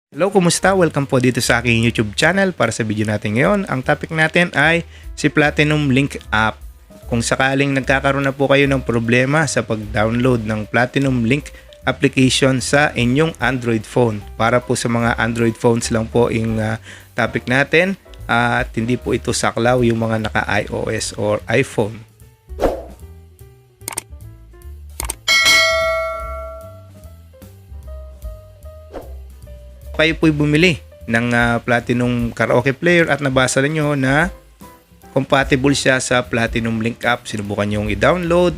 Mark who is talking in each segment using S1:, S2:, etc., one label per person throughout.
S1: Hello, kumusta? Welcome po dito sa aking YouTube channel. Para sa video natin ngayon, ang topic natin ay si Platinum Link app. Kung sakaling nagkakaroon na po kayo ng problema sa pag-download ng Platinum Link application sa inyong Android phone, para po sa mga Android phones lang po yung topic natin at hindi po ito saklaw yung mga naka-iOS or iPhone. Kayo po'y bumili ng Platinum Karaoke Player at nabasa niyo na compatible siya sa Platinum Link app. Sinubukan niyo i-download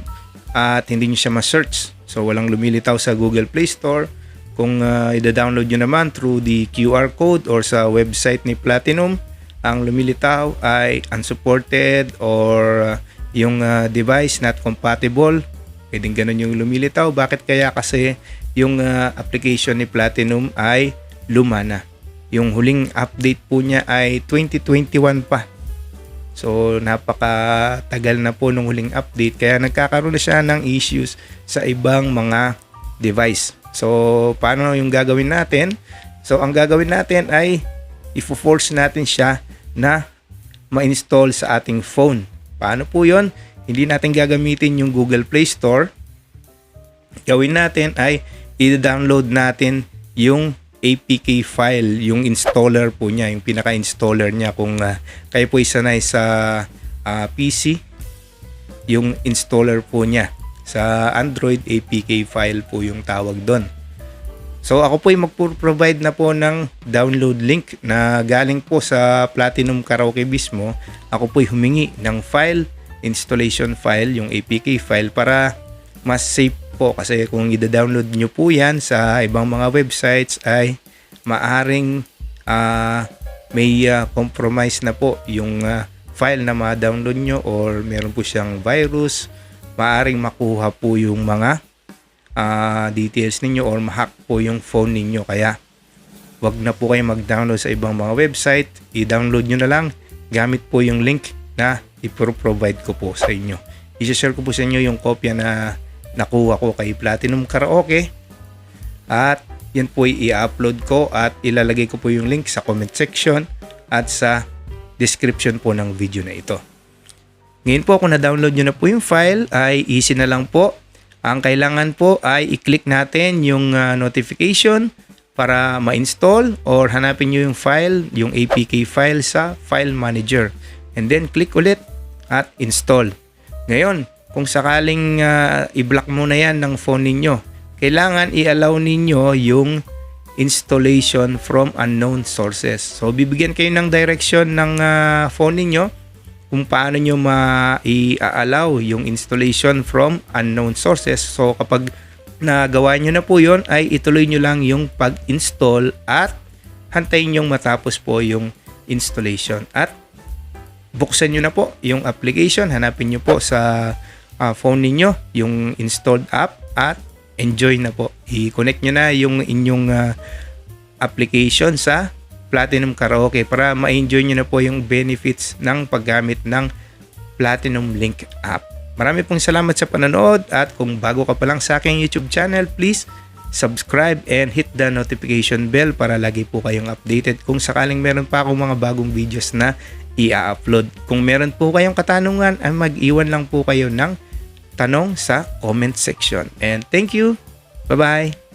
S1: at hindi niyo siya ma-search. So walang lumilitaw sa Google Play Store. Kung i-download niyo naman through the QR code or sa website ni Platinum, ang lumilitaw ay unsupported or yung device not compatible. Pwedeng ganun yung lumilitaw. Bakit kaya? Kasi yung application ni Platinum ay luma na. Yung huling update po niya ay 2021 pa. So napakatagal na po nung huling update, kaya nagkakaroon na siya ng issues sa ibang mga device. So paano yung gagawin natin? So ang gagawin natin ay i-force natin siya na ma-install sa ating phone. Paano po yun? Hindi natin gagamitin yung Google Play Store. Gawin natin ay i-download natin yung APK file, yung installer po niya, yung pinaka-installer niya. Kung kayo po sanay sa PC, yung installer po niya. Sa Android, APK file po yung tawag doon. So ako po ay mag-provide na po ng download link na galing po sa Platinum Karaoke mismo. Ako po ay humingi ng file, installation file, yung APK file, para mas safe po, kasi kung i-download nyo po yan sa ibang mga websites ay maaring may compromise na po yung file na ma-download nyo, or meron po siyang virus, maaring makuha po yung mga details ninyo or ma-hack po yung phone ninyo. Kaya wag na po kayo mag-download sa ibang mga website, i-download nyo na lang gamit po yung link na i-provide ko po sa inyo. I-share ko po sa inyo yung kopya na nakuha ko kay Platinum Karaoke, at yan po i-upload ko at ilalagay ko po yung link sa comment section at sa description po ng video na ito. Ngayon po, kung na-download nyo na po yung file, ay easy na lang po. Ang kailangan po ay i-click natin yung notification para ma-install, or hanapin nyo yung file, yung APK file sa File Manager, and then click ulit at install. Ngayon, kung sakaling i-block muna yan ng phone ninyo, kailangan i-allow ninyo yung installation from unknown sources. So bibigyan kayo ng direction ng phone ninyo kung paano nyo i-allow yung installation from unknown sources. So kapag nagawa nyo na po yun, ay ituloy nyo lang yung pag-install at hantayin yung matapos po yung installation. At buksan nyo na po yung application, hanapin nyo po sa phone ninyo yung installed app at enjoy na po. I-connect nyo na yung inyong application sa Platinum Karaoke para ma-enjoy nyo na po yung benefits ng paggamit ng Platinum Link app. Marami pong salamat sa panonood, at kung bago ka pa lang sa aking YouTube channel, please subscribe and hit the notification bell para lagi po kayong updated kung sakaling meron pa akong mga bagong videos na i-upload. Kung meron po kayong katanungan, ay mag-iwan lang po kayo ng tanong sa comment section. And thank you. Bye-bye.